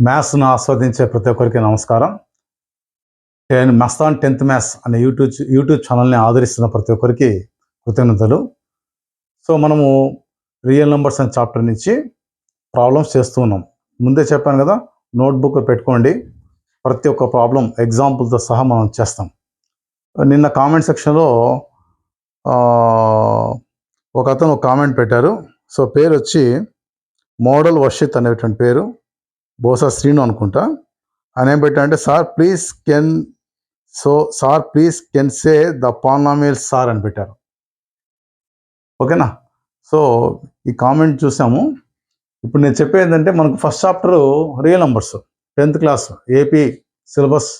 మ్యాథ్స్ను ఆస్వాదించే ప్రతి ఒక్కరికి నమస్కారం. నేను మస్తాన్ 10th మ్యాథ్స్ అనే యూట్యూబ్ ఛానల్ని ఆదరిస్తున్న ప్రతి ఒక్కరికి కృతజ్ఞతలు. సో మనము రియల్ నెంబర్స్ అనే చాప్టర్ నుంచి ప్రాబ్లమ్స్ చేస్తూ ఉన్నాం. ముందే చెప్పాను కదా, నోట్బుక్ పెట్టుకోండి. ప్రతి ఒక్క ప్రాబ్లం ఎగ్జాంపుల్తో సహా మనం చేస్తాం. నిన్న కామెంట్ సెక్షన్లో ఒక అతను కామెంట్ పెట్టారు. సో పేరు వచ్చి మోడల్ వర్షిత్ అనేటువంటి పేరు, బహుశా శ్రీను అనుకుంటా. ఆయన ఏం పెట్టారంటే, sir please can say the polynomial sir అని పెట్టారు. ఓకేనా? సో ఈ కామెంట్ చూసాము. ఇప్పుడు నేను చెప్పేది మనకు first chapter real numbers, 10th class AP syllabus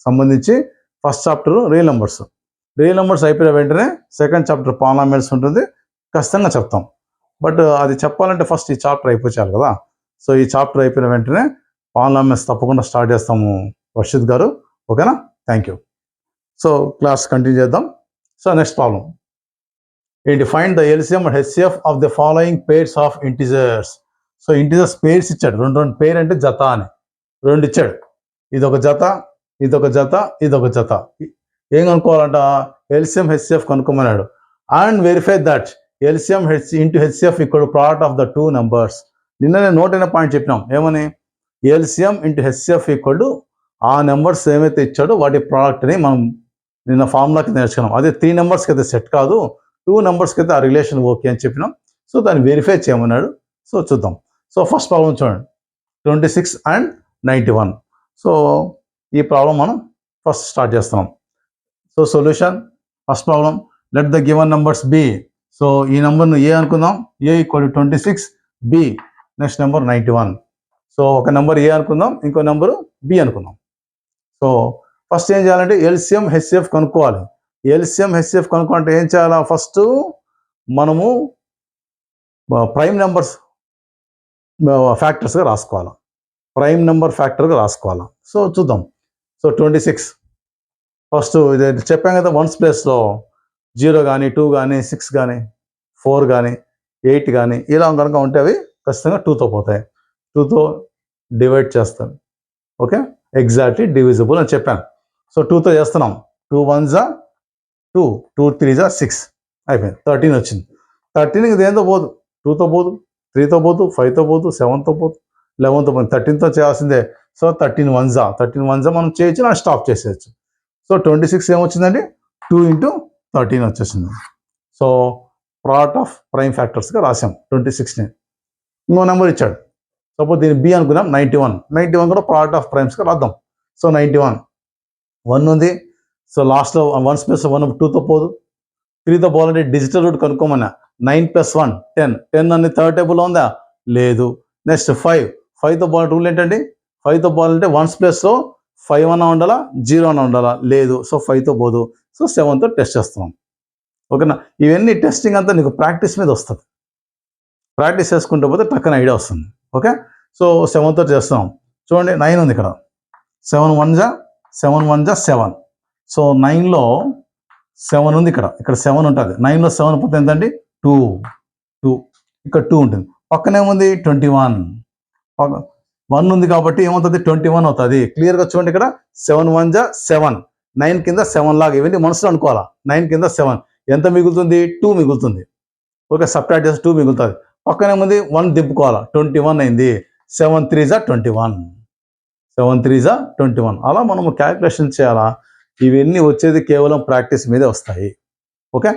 సంబంధించి first chapter real numbers. Real numbers అయిపోయిన వెంటనే సెకండ్ చాప్టర్ పాలినామియల్స్ ఉంటుంది, ఖచ్చితంగా చెప్తాం. బట్ అది చెప్పాలంటే ఫస్ట్ ఈ చాప్టర్ అయిపోయాలి కదా. సో ఈ చాప్టర్ అయిపోయిన వెంటనే పాలినామియల్స్ తప్పకుండా స్టార్ట్ చేస్తాము వర్షిత్ గారు. ఓకేనా? Thank you. So class continue చేద్దాం. సో నెక్స్ట్ ప్రాబ్లం ఏంటి? Find the LCM and HCF of the following pairs of integers. So integers pairs ఇచ్చాడు, రెండు పేరు అంటే జత అని రెండు ఇచ్చాడు. ఇదొక జత, ఇదొక జత, ఇదొక జత. ఏం కనుక్కోవాలంట? ఎల్సిఎం హెచ్సిఎఫ్ కనుక్కోమన్నాడు. And verify that LCM into HCF equal product of the two numbers. నిన్ననే నోట్ అయిన పాయింట్ చెప్పినాం. ఏమని? ఎల్సిఎం ఇంటూ హెచ్సిఎఫ్ ఈక్వల్ ఆ నెంబర్స్ ఏమైతే ఇచ్చాడో వాటి ప్రోడక్ట్ని మనం నిన్న ఫార్ములాకి నేర్చుకున్నాం. అదే 3 నెంబర్స్కి అయితే సెట్ కాదు, 2 నెంబర్స్కి అయితే ఆ రిలేషన్ ఓకే అని చెప్పినాం. సో దాన్ని వెరిఫై చేయమన్నాడు. సో చూద్దాం. సో ఫస్ట్ ప్రాబ్లం చూడండి, 26 and 91. సో ఈ ప్రాబ్లం మనం ఫస్ట్ స్టార్ట్ చేస్తున్నాం. So solution, first problem, let the given numbers be. So ఈ నెంబర్ను ఏ అనుకుందాం. A equal 26, B next number 91. So ఒక నెంబర్ ఏ అనుకుందాం, ఇంకో నెంబరు బి అనుకుందాం. సో ఫస్ట్ ఏం చేయాలంటే ఎల్సిఎం హెచ్సిఎఫ్ కనుక్కోవాలి. ఎల్సిఎం హెచ్సిఎఫ్ కనుక్కోవాలంటే ఏం చేయాలా? ఫస్ట్ మనము ప్రైమ్ నెంబర్స్ ఫ్యాక్టర్స్గా రాసుకోవాలి. ప్రైమ్ నెంబర్ ఫ్యాక్టర్గా రాసుకోవాలి. సో చూద్దాం. సో 26 ఫస్ట్ ఇది చెప్పాం కదా, 1s ప్లేస్లో 0 కానీ 2 కానీ 6 కానీ 4 కానీ 8 కానీ ఇలా కనుక ఉంటే అవి ఖచ్చితంగా 2తో పోతాయి. 2తో డివైడ్ చేస్తాం. ఓకే, ఎగ్జాక్ట్లీ డివిజిబుల్ అని చెప్పాను. సో 2తో చేస్తున్నాం. 2 1s 2, 2 3s 6 అయిపోయింది. 13 వచ్చింది. 13 ఇది ఏందో పోదు, 2తో పోదు, 3తో పోదు, 5తో పోదు, 7తో పోదు, 11తో పోదు, 13తో చేయాల్సిందే. సో 13 1s మనం చేయొచ్చు, నాకు స్టాప్ చేసేయచ్చు. సో 26 ఏమొచ్చిందండి? 2 into 13 వచ్చేసింది. సో ప్రోడక్ట్ ఆఫ్ ప్రైమ్ ఫ్యాక్టర్స్గా రాసాం 26ని. ఇంకో నెంబర్ ఇచ్చాడు, సపోజ్ దీన్ని బి అనుకున్నాం. 91 కూడా ప్రోడక్ట్ ఆఫ్ ప్రైమ్స్గా రాద్దాం. సో 91, 1 ఉంది. సో లాస్ట్లో 1s ప్లస్ 1 2తో పోదు, 3తో పోవాలంటే డిజిటల్ రూట్ కనుక్కోమన్నా. 9 + 1 10 అన్ని థర్డ్ టేబుల్లో ఉందా? లేదు. నెక్స్ట్ 5తో పోవాలంటే రూల్ ఏంటండి? 5తో పోవాలంటే 1s ప్లస్లో 5 అన్నా ఉండాలా, 0 అన్నా ఉండాలా? లేదు. సో 5తో పోదు. సో 7తో టెస్ట్ చేస్తున్నాం. ఓకేనా? ఇవన్నీ టెస్టింగ్ అంతా నీకు ప్రాక్టీస్ మీద వస్తుంది. ప్రాక్టీస్ చేసుకుంటూ పోతే టక్కన ఐడియా వస్తుంది. ఓకే, సో 7తో చేస్తున్నాం. చూడండి, 9 ఉంది ఇక్కడ. 7 1s 7. సో 9లో 7 ఉంది ఇక్కడ. 7 ఉంటుంది. 9లో 7 పోతే ఎంతండి? 2. ఇక్కడ 2 ఉంటుంది. పక్కనే ఉంది 21. 1 ఉంది కాబట్టి ఏమవుతుంది? 21 అవుతుంది. క్లియర్గా చూడండి, ఇక్కడ 7 1s 7. 9 కింద 7 లాగా ఇవన్నీ మనసులో అనుకోవాలా. 9 కింద 7 ఎంత మిగులుతుంది? 2 మిగులుతుంది. ఓకే, సబ్ట్రాక్ట్ చేస్తే 2 మిగులుతుంది. పక్కనే ఉంది 1 దింపుకోవాలా, 21 అయింది. 7 3s 21. 7 3s 21. అలా మనము క్యాలిక్యులేషన్ చేయాలా. ఇవన్నీ వచ్చేది కేవలం ప్రాక్టీస్ మీదే వస్తాయి. ఓకే,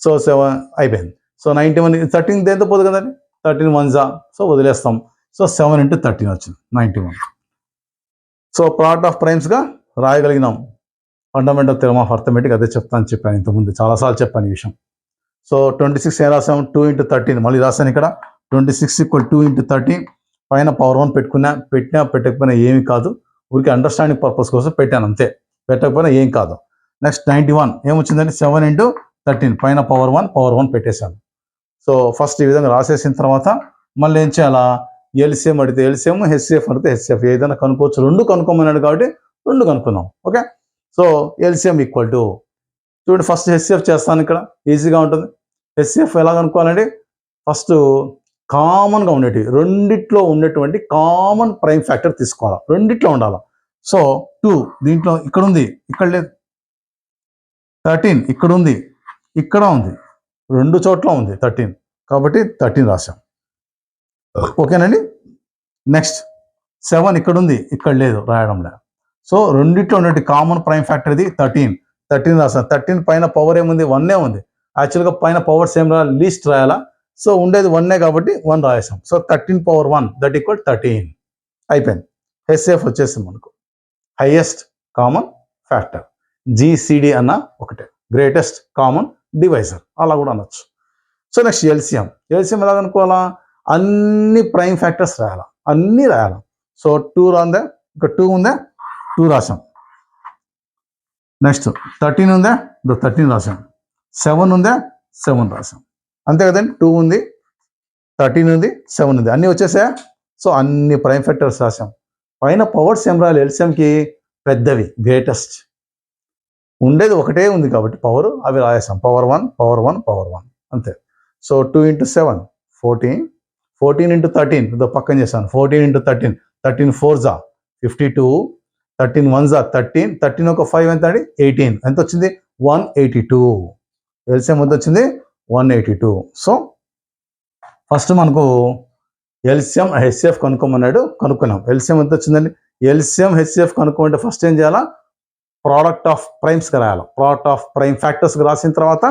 సో 7 అయిపోయింది. సో 91 13 దేంతో పోదు కదండి, 13 1s. సో వదిలేస్తాం. సో 7 into 13 వచ్చింది 91. సో ప్రోడక్ట్ ఆఫ్ ప్రైమ్స్గా రాయగలిగినాం. ఫండమెంటల్ థియరమ్ ఆఫ్ అర్థమెటిక్ అదే చెప్పాను ఇంతకుముందు, చాలాసార్లు చెప్పాను ఈ విషయం. సో 26 ఏం రాసాం? 2 into 13. మళ్ళీ రాశాను ఇక్కడ 26 = 2 into 13. పైన పవర్ 1 పెట్టకపోయినా ఏమి కాదు, ఊరికి అండర్స్టాండింగ్ పర్పస్ కోసం పెట్టాను అంతే. పెట్టకపోయినా ఏం కాదు. Next 91 ఏమొచ్చిందంటే 7 into 13. పైన పవర్ 1 పెట్టేశాను. సో ఫస్ట్ ఈ విధంగా రాసేసిన తర్వాత మళ్ళీ ఏం చేయాలా? ఎల్సిఎం అడిగితే ఎల్సిఎం, హెచ్సిఎఫ్ అడిగితే హెచ్సిఎఫ్, ఏదైనా కనుక్కోవచ్చు. 2 కనుక్కోమన్నాడు కాబట్టి 2 కనుక్కుందాం. Okay, so LCM equal to, చూడండి ఫస్ట్ హెచ్సిఎఫ్ చేస్తాను. ఇక్కడ ఈజీగా ఉంటుంది. హెచ్సిఎఫ్ ఎలా కనుక్కోవాలండి? ఫస్ట్ కామన్గా ఉండేటివి, రెండిట్లో ఉన్నటువంటి కామన్ ప్రైమ్ ఫ్యాక్టర్ తీసుకోవాలి, రెండిట్లో ఉండాలి. సో 2 దీంట్లో ఇక్కడ ఉంది, ఇక్కడ లేదు. 13 ఇక్కడ ఉంది, ఇక్కడ ఉంది, రెండు చోట్ల ఉంది 13, కాబట్టి 13 రాశాం. ఓకేనండి. నెక్స్ట్ 7 ఇక్కడ ఉంది, ఇక్కడ లేదు, రాయడం లేదు. సో రెండిట్లో ఉన్నటువంటి కామన్ ప్రైమ్ ఫ్యాక్టర్ ఇది 13 రాసాం. 13 పైన పవర్ ఏముంది, 1 ఉంది. యాక్చువల్గా పైన పవర్స్ ఏం రాయాలి, లీస్ట్ రాయాలా. సో ఉండేది 1 కాబట్టి 1 రాసాం. సో 13 పవర్ 1 దట్ ఈక్వల్ 13 అయిపోయింది. హెచ్సిఎఫ్ వచ్చేసింది మనకు, హైయెస్ట్ కామన్ ఫ్యాక్టర్. GCD అన్న ఒకటే, గ్రేటెస్ట్ కామన్ డివైజర్ అలా కూడా అనొచ్చు. సో నెక్స్ట్ ఎల్సిఎం ఎలా అనుకోవాలా, అన్ని ప్రైమ్ ఫ్యాక్టర్స్ రాయాలా, అన్నీ రాయాలా. సో 2 రాందే, ఇక్కడ 2 ఉందా, 2 రాసాం. నెక్స్ట్ 13 ఉందా, 13 రాసాం. 7 ఉందా, 7 రాసాం. అంతే కదండి. 2 ఉంది, 13 ఉంది, 7 ఉంది, అన్నీ వచ్చేసాయా. సో అన్ని ప్రైమ్ ఫ్యాక్టర్స్ రాసాం. పైన పవర్స్ ఏం రాయాలి, ఎల్సిఎంకి పెద్దవి, గ్రేటెస్ట్. ఉండేది ఒకటే ఉంది కాబట్టి పవర్, అవి రాసాం. పవర్ 1 పవర్ 1 పవర్ 1 అంతే. సో 2 × 7 14, 14 × 13 ఇదో పక్కన చేశాను. 14 × 13, 13 4 52, 13 1 13, 13 ఒక 5 ఎంత అండి, 18. ఎంత వచ్చింది, 182. ఎల్సిఎం ఎంత వచ్చింది, 182. సో ఫస్ట్ మనకు ఎల్సిఎం హెచ్సిఎఫ్ కనుక్కోమన్నాడు, కనుక్కున్నాం. ఎల్సిఎం ఎంత వచ్చిందండి, ఎల్సిఎం హెచ్సిఎఫ్ కనుక్కోమంటే ఫస్ట్ ఏం చేయాలా, ప్రోడక్ట్ ఆఫ్ ప్రైమ్స్కి రాయాలి. ప్రోడక్ట్ ఆఫ్ ప్రైమ్ ఫ్యాక్టర్స్కి రాసిన తర్వాత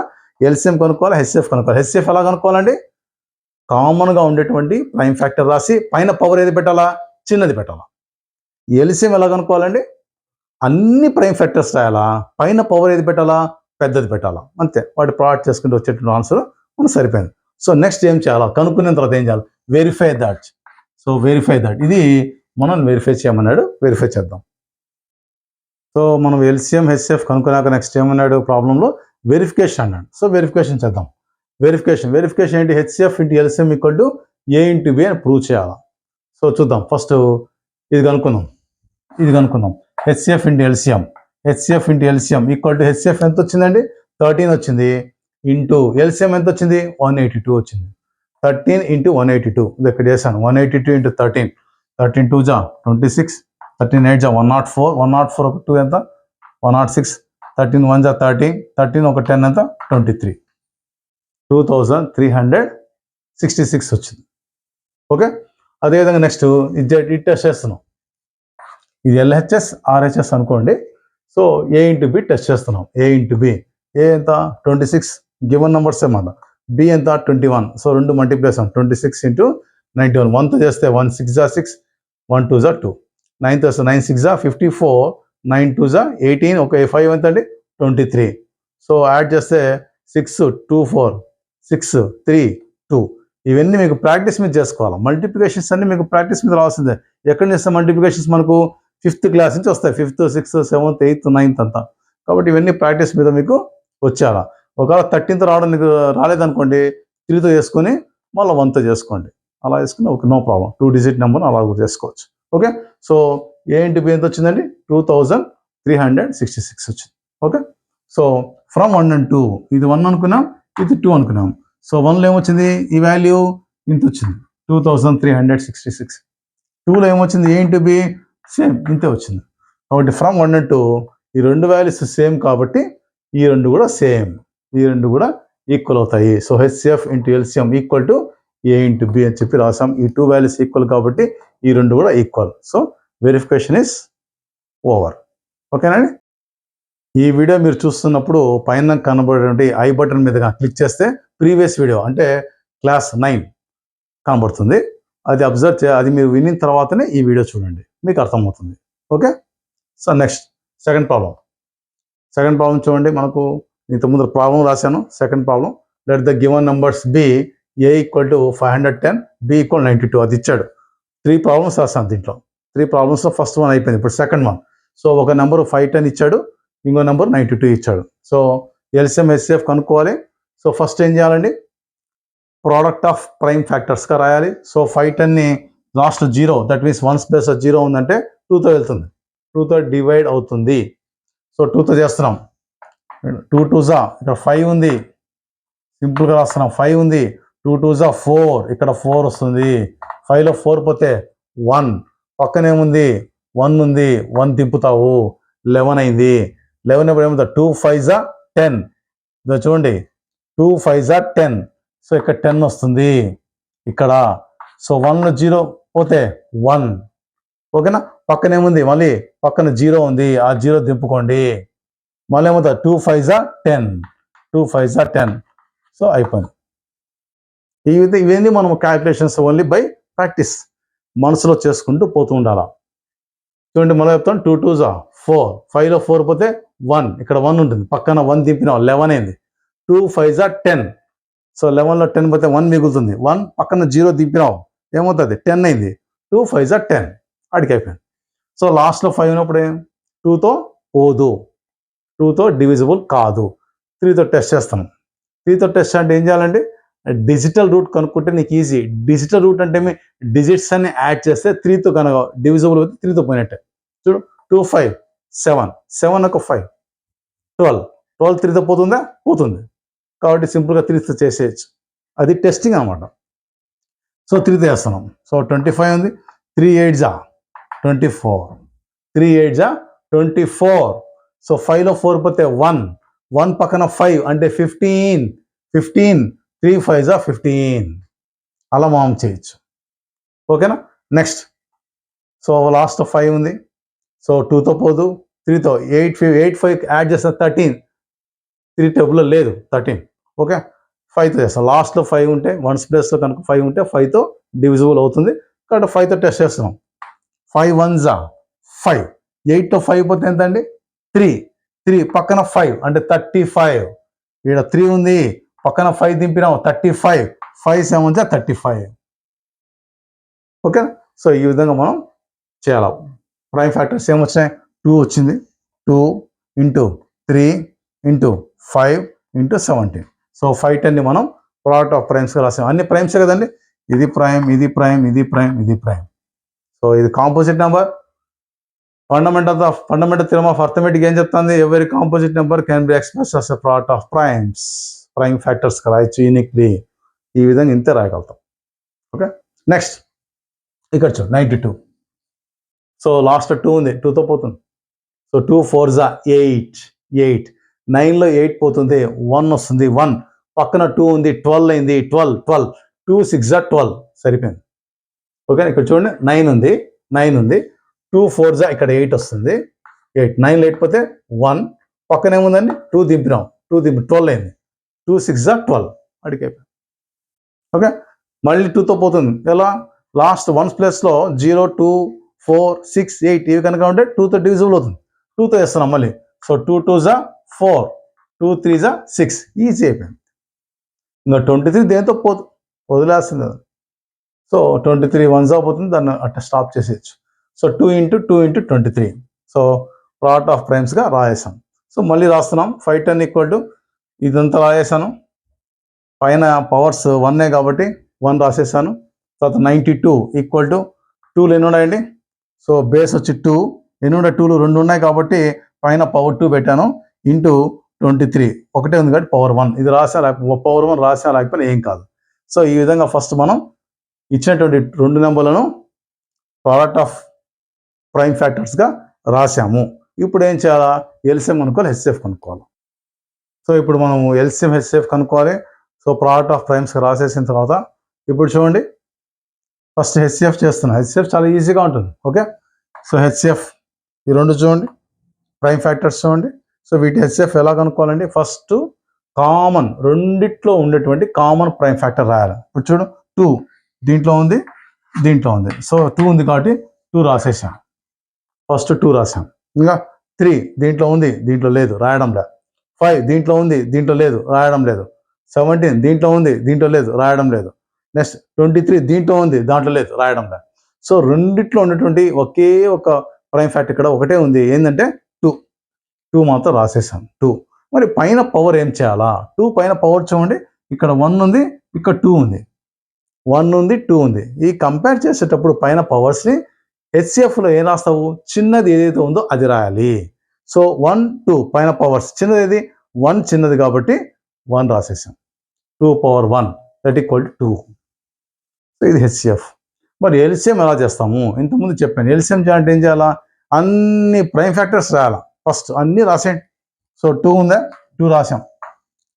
ఎల్సిఎం కనుక్కోవాలి, హెచ్సిఎఫ్ కనుక్కోవాలి. హెచ్సిఎఫ్ ఎలా కనుక్కోవాలండి, కామన్గా ఉండేటువంటి ప్రైమ్ ఫ్యాక్టర్ రాసి పైన పవర్ ఏది పెట్టాలా, చిన్నది పెట్టాలా. ఎల్సిఎం ఎలా కనుక్కోవాలండి, అన్ని ప్రైమ్ ఫ్యాక్టర్స్ రాయాలా, పైన పవర్ ఏది పెట్టాలా, పెద్దది పెట్టాలా. అంతే, వాటి ప్రోడక్ట్ చేసుకుంటూ వచ్చేటువంటి ఆన్సర్ మనకు సరిపోయింది. సో నెక్స్ట్ ఏం చేయాలా, కనుక్కున్న తర్వాత ఏం చేయాలి, verify that. So verify that, ఇది మనం వెరిఫై చేయమన్నాడు, వెరిఫై చేద్దాం. సో మనం ఎల్సిఎం హెచ్సిఎఫ్ కనుక్కున్నాక నెక్స్ట్ ఏమన్నాడు ప్రాబ్లంలో, వెరిఫికేషన్ అన్నాడు. సో వెరిఫికేషన్ చేద్దాం. వెరిఫికేషన్ ఏంటి, HCF into LCM equal to A × B అని ప్రూవ్ చేయాలి. సో చూద్దాం. ఫస్ట్ ఇది కనుక్కుందాం. HCF into LCM equal to HCF ఎంత వచ్చిందండి, 13 వచ్చింది, ఇంటూ ఎల్సిఎం ఎంత వచ్చింది, 182 వచ్చింది. 13 × 182 ఇది ఇక్కడ చేశాను. 182 × 13, 13 2 26, 13 8 104, 104 ఒక 2 ఎంత, 106, 13 1 30, 13 ఒక 10 ఎంత, 23, 2366 వచ్చింది. ఓకే. అదేవిధంగా నెక్స్ట్ ఇది టెస్ట్ చేస్తున్నాం. ఇది LHS RHS అనుకోండి. సో A × B టెస్ట్ చేస్తున్నాం. A × B, A ఎంత 26, గివెన్ నెంబర్స్ ఏమన్న, B ఎంత 21. సో రెండు మల్టిప్లై చేస్తాం, 26 × 91, 1తో చేస్తే 1 6 6, 1 2 2, 9 తో 9 6 54, 9 2 18, ఒక 5 ఎంత అండి, 23. సో యాడ్ చేస్తే 6 2 4 6 3 2. ఇవన్నీ మీకు ప్రాక్టీస్ మీద చేసుకోవాలి. మల్టిప్లికేషన్స్ అన్ని మీకు ప్రాక్టీస్ మీద రావాల్సిందే. ఎక్కడ చేస్తే మల్టిప్లికేషన్స్ మనకు 5th క్లాస్ నుంచి వస్తాయి, 5th 6th 7th 8th 9th అంతా. కాబట్టి ఇవన్నీ ప్రాక్టీస్ మీద మీకు వచ్చేయాలా. ఒకవేళ 13th రాలేదనుకోండి, 3తో చేసుకొని మళ్ళీ 1తో చేసుకోండి. అలా చేసుకుని okay, no problem. 2 digit number అలా కూడా చేసుకోవచ్చు. ఓకే. సో A × B ఎంత వచ్చిందండి, 2366 వచ్చింది. ఓకే. సో ఫ్రమ్ 1 and 2, ఇది 1 అనుకున్నాం, ఇది 2 అనుకున్నాం. సో 1లో ఏమొచ్చింది, ఈ వాల్యూ ఇంత వచ్చింది, 2366. 2లో ఏమొచ్చింది, A × B సేమ్ ఇంతే వచ్చింది. కాబట్టి ఫ్రమ్ 1 and 2 ఈ రెండు వాల్యూస్ సేమ్ కాబట్టి ఈ రెండు కూడా సేమ్, ఈ రెండు కూడా ఈక్వల్ అవుతాయి. So HCF into LCM equal to A × B అని చెప్పి రాసాం. ఈ 2 వాల్యూస్ ఈక్వల్ కాబట్టి ఈ రెండు కూడా equal. So verification is over. ఓకేనండి. ఈ వీడియో మీరు చూస్తున్నప్పుడు పైన కనబడేటువంటి ఐ బటన్ మీద క్లిక్ చేస్తే ప్రీవియస్ వీడియో అంటే క్లాస్ 9 కనబడుతుంది. అది అబ్జర్వ్ అది మీరు విన్న తర్వాతనే ఈ వీడియో చూడండి, మీకు అర్థమవుతుంది. Okay. So next second problem చూడండి. మనకు ఇంతకుముందు ప్రాబ్లం రాశాను. Second problem, let the given numbers be A = 510, B = 92. అది ఇచ్చాడు. 3 ప్రాబ్లమ్స్ రాశాను దీంట్లో. 3 ప్రాబ్లమ్స్లో ఫస్ట్ వన్ అయిపోయింది, ఇప్పుడు సెకండ్ వన్. సో ఒక నెంబర్ 510 ఇచ్చాడు, ఇంకో నెంబర్ 92 ఇచ్చాడు. సో ఎల్సిఎం హెచ్సిఎఫ్ కనుక్కోవాలి. సో ఫస్ట్ ఏం చేయాలండి, ప్రోడక్ట్ ఆఫ్ ప్రైమ్ ఫ్యాక్టర్స్గా రాయాలి. సో 510ని లాస్ట్ 0, దట్ మీన్స్ 1 ప్లేస్ 0 ఉందంటే 2తో వెళ్తుంది, 2తో డివైడ్ అవుతుంది. సో 2తో చేస్తున్నాం. 2 2 ఇక్కడ 5 ఉంది, సింపుల్గా రాస్తున్నాం. 5 ఉంది, 2 2 జా 4, ఇక్కడ 4 వస్తుంది. 5లో 4 పోతే 1, పక్కనేముంది 1 ఉంది, 1 దింపుతావు, 11 అయింది. 11 ఇప్పుడు ఏమవుతుంది, 2 5 జా 10, చూడండి 2 5 జా 10, సో ఇక్కడ 10 వస్తుంది ఇక్కడ. సో 1లో 0 పోతే 1, ఓకేనా. పక్కన ఏముంది, మళ్ళీ పక్కన 0 ఉంది, ఆ 0 దింపుకోండి, మళ్ళీ ఏమవుతుంది 2 5 జా 10, 2 5 జా 10, సో అయిపోయింది. ఇవన్నీ మనం క్యాల్కులేషన్స్ ఓన్లీ బై ప్రాక్టీస్, మనసులో చేసుకుంటూ పోతూ ఉండాలి. చూడండి మళ్ళీ చెప్తాను, 2 2 జా 4, 5లో 4 పోతే 1, ఇక్కడ 1 ఉంటుంది, పక్కన 1 దింపినాం, 11 అయింది. 2 5 జా 10, సో 11లో 10 పోతే 1 మిగులుతుంది, 1 పక్కన 0 దింపినావు, ఏమవుతుంది 10 అయింది. 2 5 జా 10, అడిగి అయిపోయింది. సో లాస్ట్లో 5 ఉన్నప్పుడు 2తో పోదు, 2తో డివిజిబుల్ కాదు. 3తో టెస్ట్ చేస్తాను. 3తో టెస్ట్ అంటే ఏం చేయాలండి, డిజిటల్ రూట్ కనుక్కుంటే నీకు ఈజీ. డిజిటల్ రూట్ అంటే మీ డిజిట్స్ అన్ని యాడ్ చేస్తే 3తో కనుక డివిజిబుల్ అయితే 3తో పోయినట్టే. చూడు 2 5 7, 7 ఒక 5 12, 12 3తో పోతుందా, పోతుంది. కాబట్టి సింపుల్గా 3తో చేసేయచ్చు, అది టెస్టింగ్ అనమాట. సో 3తో వేస్తున్నాం. సో 25 ఉంది, 3 8 జా 24, 3 8 జా 24, సో 5లో 4 పోతే 1, 1 పక్కన 5 అంటే 15, 3 5 జా 15, అలా మనం చేయొచ్చు, ఓకేనా. నెక్స్ట్ సో లాస్ట్ 5 ఉంది, సో 2తో పోదు, 3తో 8 5 యాడ్ చేస్తే 13, 3 టేబుల్లో లేదు 13, ఓకే. 5తో చేస్తాం. లాస్ట్లో 5 ఉంటే 1s ప్లేస్లో కనుక 5 ఉంటే 5తో డివిజిబుల్ అవుతుంది, కాబట్టి 5తో టెస్ట్ చేస్తున్నాం. 5 1 జా 5, 8తో 5 పోతే ఎంత అండి 3 పక్కన 5 అంటే 35, ఇక్కడ 3 ఉంది, పక్కన 5 దింపినాం 35, 5 7 జా 35, ఓకే. సో ఈ విధంగా మనం చేయాలి. ప్రైమ్ ఫ్యాక్టర్స్ ఏమొచ్చినాయి, 2 వచ్చింది, 2 ఇంటూ 3 ఇంటూ 5 ఇంటూ 17, సో 5 10ని మనం ప్రోడక్ట్ ఆఫ్ ప్రైమ్స్గా రాసాం. అన్ని ప్రైమ్సే కదండి, ఇది ప్రైమ్, ఇది ప్రైమ్, ఇది ప్రైమ్, ఇది ప్రైమ్. సో ఇది composite number. Fundamental theorem of arithmetic ఏం చెప్తుంది, every composite number can be expressed as a product of primes. Prime factors రాయొచ్చు యూనిక్లీ, ఈ విధంగా ఇంతే రాయగలుగుతాం, ఓకే. నెక్స్ట్ ఇక్కడ చూడు 92, సో లాస్ట్ 2 ఉంది, 2తో పోతుంది, సో 2 4 జా 8, 9లో 8 పోతుంది, 1 వస్తుంది, 1 పక్కన 2 ఉంది, 12 అయింది, 12, 2 6 జా 12, సరిపోయింది, ఓకే. ఇక్కడ చూడండి 9 ఉంది, 2 4 జా ఇక్కడ 8 వస్తుంది, 8 9 లేకపోతే 1 పక్కన ఏముందండి 2 దింపినాం, 12 అయింది, 2 6 జా 12, అడిగి అయిపోయింది, ఓకే. మళ్ళీ 2తో పోతుంది, ఎలా లాస్ట్ 1s ప్లేస్లో 0 2 4 6 8 ఇవి కనుక ఉంటే 2తో డివిజిబుల్ అవుతుంది, 2తో వేస్తున్నాం మళ్ళీ. సో 2 2 జా 4, 2 3 జా 6, ఈజీ అయిపోయింది. ఇంకా 23 దేంతో పోదు, వదిలేస్తుంది కదా. సో 23 1 జా పోతుంది, దాన్ని అట్లా స్టాప్ చేసేయచ్చు. So 2 into 23, so product of ప్రైమ్స్గా రాయేసాం. సో మళ్ళీ రాస్తున్నాం, 5 10 ఈక్వల్ టు ఇదంతా రాయేసాను, పైన పవర్స్ 1 కాబట్టి 1 రాసేసాను. తర్వాత 92 ఈక్వల్ టు 2లు ఎన్ని ఉన్నాయండి, సో బేస్ వచ్చి 2, ఎన్ని ఉన్నాయి 2లు 2 ఉన్నాయి కాబట్టి పైన పవర్ 2 పెట్టాను, ఇంటూ 23 ఒకటే ఉంది కాబట్టి పవర్ 1, ఇది రాసా పవర్ 1 రాసా లేకపోతే ఏం కాదు. సో ఈ విధంగా ఫస్ట్ మనం ఇచ్చినటువంటి 2 నెంబర్లను ప్రోడక్ట్ ఆఫ్ ప్రైమ్ ఫ్యాక్టర్స్గా రాసాము. ఇప్పుడు ఏం చేయాలా, ఎల్సిఎం కనుక్కోవాలి, హెచ్సిఎఫ్ కనుక్కోవాలి. సో ఇప్పుడు మనము ఎల్సిఎం హెచ్సిఎఫ్ కనుక్కోవాలి. సో ప్రోడక్ట్ ఆఫ్ ప్రైమ్స్గా రాసేసిన తర్వాత ఇప్పుడు చూడండి, ఫస్ట్ హెచ్సిఎఫ్ చేస్తున్నాం. హెచ్సిఎఫ్ చాలా ఈజీగా ఉంటుంది, ఓకే. సో హెచ్సిఎఫ్ ఈ 2 చూడండి, ప్రైమ్ ఫ్యాక్టర్స్ చూడండి. సో వీటి హెచ్సిఎఫ్ ఎలా కనుక్కోవాలండి, ఫస్ట్ కామన్ రెండిట్లో ఉండేటువంటి కామన్ ప్రైమ్ ఫ్యాక్టర్ రాయాలి. ఇప్పుడు చూడు 2 దీంట్లో ఉంది, సో 2 ఉంది కాబట్టి 2 రాసేసాం, ఫస్ట్ 2 రాసాం. ఇంకా 3 దీంట్లో ఉంది, దీంట్లో లేదు, రాయడం లేదు. 5 దీంట్లో ఉంది, దీంట్లో లేదు, రాయడం లేదు. 17 దీంట్లో ఉంది, దీంట్లో లేదు, రాయడం లేదు. నెక్స్ట్ 23 దీంట్లో ఉంది, దాంట్లో లేదు, రాయడం లేదు. సో రెండిట్లో ఉన్నటువంటి ఒకే ఒక ప్రైమ్ ఫ్యాక్టర్ ఇక్కడ ఒకటే ఉంది, ఏంటంటే 2 మాత్రం రాసేసాం 2. మరి పైన పవర్ ఏం చేయాలా, 2 పైన పవర్ చూడండి, ఇక్కడ 1 ఉంది, ఇక్కడ 2 ఉంది, 1 ఉంది 2 ఉంది. ఈ కంపేర్ చేసేటప్పుడు పైన పవర్స్ని హెచ్సిఎఫ్లో ఏం రాస్తావు, చిన్నది ఏదైతే ఉందో అది రాయాలి. సో 1 2 పైన పవర్స్ చిన్నది ఏది, 1 చిన్నది కాబట్టి 1 రాసేసాం, 2 power 1 that equal to 2. So ఇది హెచ్సిఎఫ్. మరి ఎల్సిఎం ఎలా చేస్తాము? ఇంతకుముందు చెప్పాను. ఎల్సిఎం చేయాలంటే ఏం చేయాలా? అన్ని ప్రైమ్ ఫ్యాక్టర్స్ రాయాలా. ఫస్ట్ అన్నీ రాసేయండి. సో 2 ఉందా? 2 రాసాం.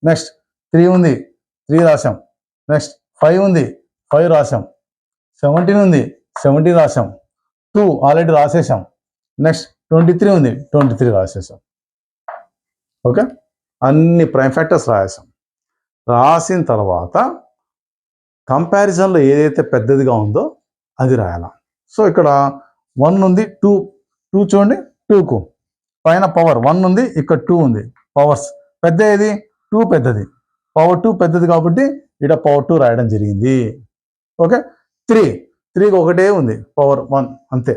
నెక్స్ట్ 3 ఉంది, 3 రాసాం. నెక్స్ట్ 5 ఉంది, 5 రాసాం. 17 ఉంది, 17 రాసాం. 2 ఆల్రెడీ రాసేసాం. నెక్స్ట్ 23 ఉంది, 23 రాసేసాం. ఓకే, అన్ని ప్రైమ్ ఫ్యాక్టర్స్ రాసాం. రాసిన తర్వాత కంపారిజన్లో ఏదైతే పెద్దదిగా ఉందో అది రాయాల. సో ఇక్కడ 1 ఉంది, 2 చూడండి, 2కు పైన పవర్ 1 ఉంది, ఇక్కడ 2 ఉంది. పవర్స్ పెద్ద ఏది? 2 పెద్దది. పవర్ 2 పెద్దది కాబట్టి ఇక్కడ పవర్ 2 రాయడం జరిగింది. ఓకే, 3కి ఒకటే ఉంది, పవర్ 1 అంతే.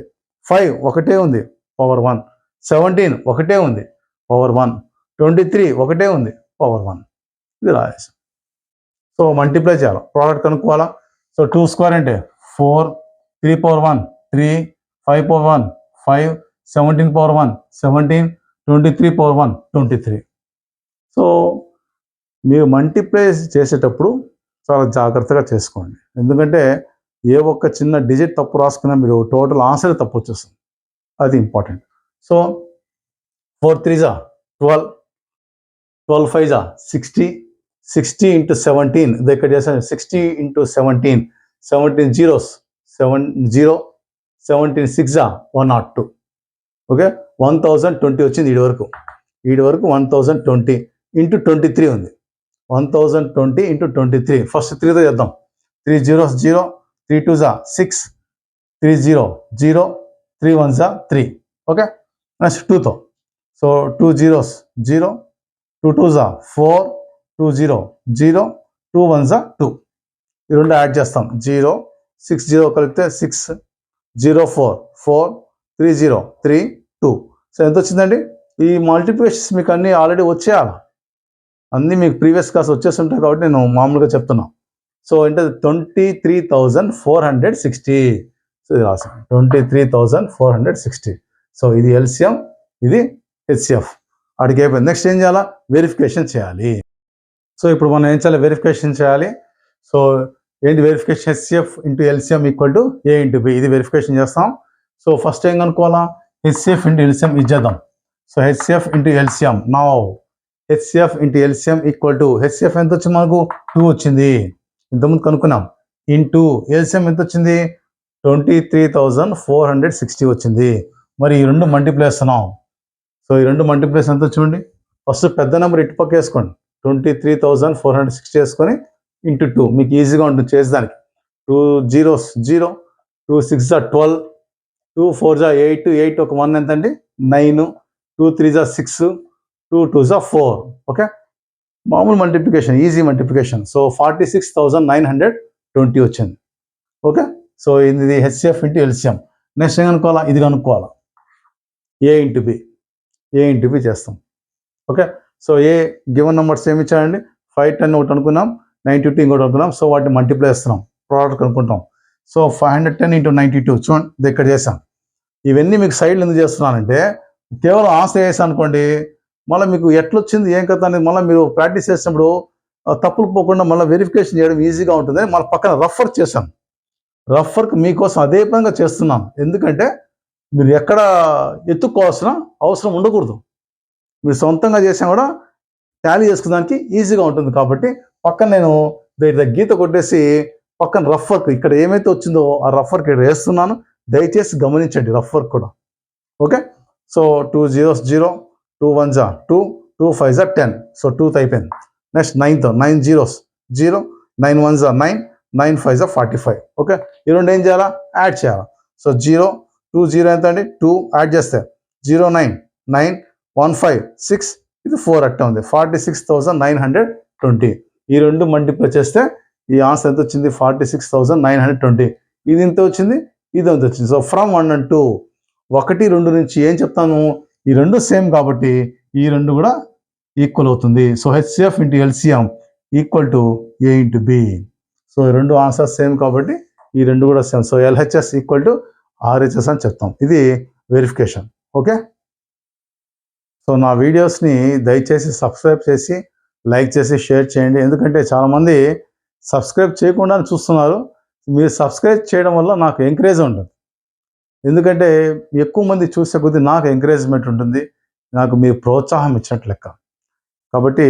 5 ఒకటే ఉంది, పవర్ 1. 17 ఒకటే ఉంది, పవర్ 1. 23 ఒకటే ఉంది, పవర్ 1. ఇది రాయాలి. సో మల్టిప్లై చేయాలి, ప్రోడక్ట్ కనుక్కోవాలా. సో 2 స్క్వేర్ అంటే 4, 3 power 1 3, 5 power 1 5, 17 power 1 17, 23 power 1 23. So మీరు మల్టిప్లై చేసేటప్పుడు చాలా జాగ్రత్తగా చేసుకోండి. ఎందుకంటే ఏ ఒక్క చిన్న డిజిట్ తప్పు రాసుకున్నా మీరు టోటల్ ఆన్సర్ తప్పు వచ్చేస్తుంది. అది ఇంపార్టెంట్. So 4 3 12, 12 5 60, 60 into 17. ఇక్కడ చేసాను 60 into 17, 17 zeros 70, 17 6 102. ఓకే, 1020 వచ్చింది. ఈడి వరకు 1020 into 23 ఉంది. 1020 into 23. ఫస్ట్ 3తో చేద్దాం. 3 zeros 0, 3 2s 6, 3 0 0, 3 1s 3. Okay, next 2తో. So 2 zeros 0, 2 2s 4, 2 0 0, 2 1s 2. ఈ రెండు యాడ్ చేస్తాం. 0 6 0 కలిపితే 6, 0 4 4, 3 0 3 2. సో ఎంత వచ్చిందండి? ఈ మల్టిప్లికేషన్స్ మీకు అన్నీ ఆల్రెడీ వచ్చేయాలి. అన్నీ మీకు ప్రీవియస్ క్లాస్ వచ్చేస్తుంటాయి కాబట్టి నేను మామూలుగా చెప్తున్నాను. సో అంటే 23,460. సో ఇది రాసాం 23,460. సో ఇది ఎల్సిఎం, ఇది హెచ్సిఎఫ్. అడిగి అయిపోయింది. నెక్స్ట్ ఏం చేయాలా? వెరిఫికేషన్ చేయాలి. సో ఇప్పుడు మనం ఏం చేయాలి? వెరిఫికేషన్ చేయాలి. సో ఏంటి verification? HCF into LCM equal to A into B. ఇది వెరిఫికేషన్ చేస్తాం. సో ఫస్ట్ ఏం కనుక్కోవాలా? హెచ్సిఎఫ్ ఇంటూ ఎల్సిఎం ఇచ్చేద్దాం. So HCF into LCM. Now HCF into LCM equal to HCF ఎంత వచ్చింది మనకు? 2 వచ్చింది. ఇంతకుముందు కనుక్కున్నాం. ఇంటూ ఎల్సిఎం ఎంత వచ్చింది? 23,460 వచ్చింది. మరి ఈ రెండు మల్టిప్లై చేస్తున్నాం. సో ఈ రెండు మల్టిప్లైస్ ఎంత చూడండి. ఫస్ట్ పెద్ద నెంబర్ ఇటు పక్క వేసుకోండి. 23,460 వేసుకొని ఇంటూ 2. మీకు ఈజీగా ఉంటుంది చేసేదానికి. 2 zeros 0, 2 6 12, 2 4 8, 8 ఒక 1 ఎంత అండి? 9, 2 3 6, 2 2 4. ఓకే, మామూలు మల్టిప్లికేషన్, ఈజీ మల్టిప్లికేషన్. సో 46,920 వచ్చింది. ఓకే, సో ఇది హెచ్సిఎఫ్ ఇంటూ ఎల్సిఎం. నెక్స్ట్ ఏం కనుక్కోవాలా? ఇది కనుక్కోవాలా. ఏ ఇంటూ బి. ఏ ఇంటూ బి చేస్తాం. Okay, so a given numbers ఏమి ఇచ్చారండి? 5 10 ఒకటి అనుకున్నాం, 92 ఇంకోటి అనుకున్నాం. సో వాటిని మల్టిప్లై చేస్తున్నాం, ప్రోడక్ట్ కనుక్కుంటాం. సో 510 into 92 చూడండి, ఇది ఇక్కడ చేసాం. ఇవన్నీ మీకు సైడ్లు ఎందుకు చేస్తున్నానంటే కేవలం ఆన్సర్ చేసాను అనుకోండి, మళ్ళీ మీకు ఎట్లొచ్చింది ఏం కథ అనేది మళ్ళీ మీరు ప్రాక్టీస్ చేసినప్పుడు తప్పులు పోకుండా మళ్ళీ వెరిఫికేషన్ చేయడం ఈజీగా ఉంటుంది. మళ్ళీ పక్కన రఫ్ వర్క్ చేశాను. రఫ్ వర్క్ మీకోసం అదే పరంగా చేస్తున్నాను. ఎందుకంటే మీరు ఎక్కడ ఎత్తుక్కోవాల్సిన అవసరం ఉండకూడదు. మీరు సొంతంగా చేసినా కూడా టాలీ చేసుకోవడానికి ఈజీగా ఉంటుంది. కాబట్టి పక్కన నేను గీత కొట్టేసి పక్కన రఫ్ వర్క్ ఇక్కడ ఏమైతే వచ్చిందో ఆ రఫ్ వర్క్ ఇక్కడ వేస్తున్నాను. దయచేసి గమనించండి రఫ్ వర్క్ కూడా. Okay, so 2 zeros 0, 2 1s 2, 2 5s 10. So 2తో అయిపోయింది. Next 9తో 9 zeros 0, 9 1s 9, 9 5s 45. Okay, ఈ రెండు ఏం చేయాలా? యాడ్ చేయాలా. సో 0 2 0 ఎంత అండి? 2 యాడ్ చేస్తే 0 9 9 1 5 6, ఇది 4 అట్ట ఉంది. 46,920. ఈ రెండు మల్టిప్లై చేస్తే ఈ ఆన్సర్ ఎంత వచ్చింది? 46,920. ఇది ఎంత వచ్చింది, ఇది ఎంత వచ్చింది. సో ఫ్రమ్ 1 and 2, 1 2 నుంచి ఏం చెప్తాను? ఈ రెండు సేమ్ కాబట్టి ఈ రెండు కూడా ఈక్వల్ అవుతుంది. So HCF into LCM equal to A into B. So ఈ రెండు ఆన్సర్ సేమ్ కాబట్టి ఈ రెండు కూడా same. So LHS equal to RHS అని చెప్తాం. ఇది వెరిఫికేషన్. ఓకే, సో నా వీడియోస్ని దయచేసి సబ్స్క్రైబ్ చేసి లైక్ చేసి షేర్ చేయండి. ఎందుకంటే చాలామంది సబ్స్క్రైబ్ చేయకుండా చూస్తున్నారు. మీరు సబ్స్క్రైబ్ చేయడం వల్ల నాకు ఎంకరేజ్ ఉంటుంది. ఎందుకంటే ఎక్కువ మంది చూసే కొద్దీ నాకు ఎంకరేజ్మెంట్ ఉంటుంది, నాకు మీరు ప్రోత్సాహం ఇచ్చినట్లు లెక్క. కాబట్టి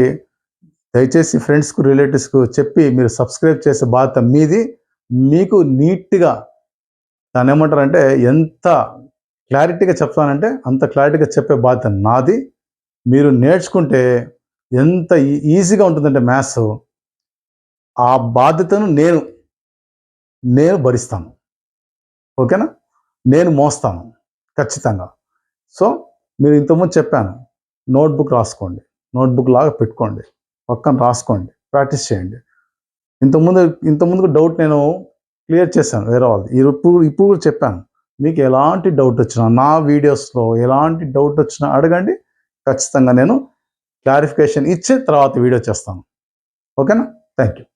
దయచేసి ఫ్రెండ్స్కు, రిలేటివ్స్కు చెప్పి మీరు సబ్స్క్రైబ్ చేసే బాధ్యత మీది. మీకు నీట్గా దాన్ని ఏమంటారంటే ఎంత క్లారిటీగా చెప్తానంటే అంత క్లారిటీగా చెప్పే బాధ్యత నాది. మీరు నేర్చుకుంటే ఎంత ఈజీగా ఉంటుందంటే మ్యాథ్స్, ఆ బాధ్యతను నేను భరిస్తాను. ఓకేనా? నేను మోస్తాను ఖచ్చితంగా. సో మీరు ఇంతకుముందు చెప్పాను, నోట్బుక్ రాసుకోండి, నోట్బుక్ లాగా పెట్టుకోండి, పక్కన రాసుకోండి, ప్రాక్టీస్ చేయండి. ఇంతకుముందు డౌట్ నేను క్లియర్ చేశాను వేరే వాళ్ళది. ఇప్పుడు కూడా చెప్పాను, మీకు ఎలాంటి డౌట్ వచ్చినా నా వీడియోస్లో ఎలాంటి డౌట్ వచ్చినా అడగండి, ఖచ్చితంగా నేను క్లారిఫికేషన్ ఇచ్చి తర్వాత వీడియో చేస్తాను. ఓకేనా? Thank you.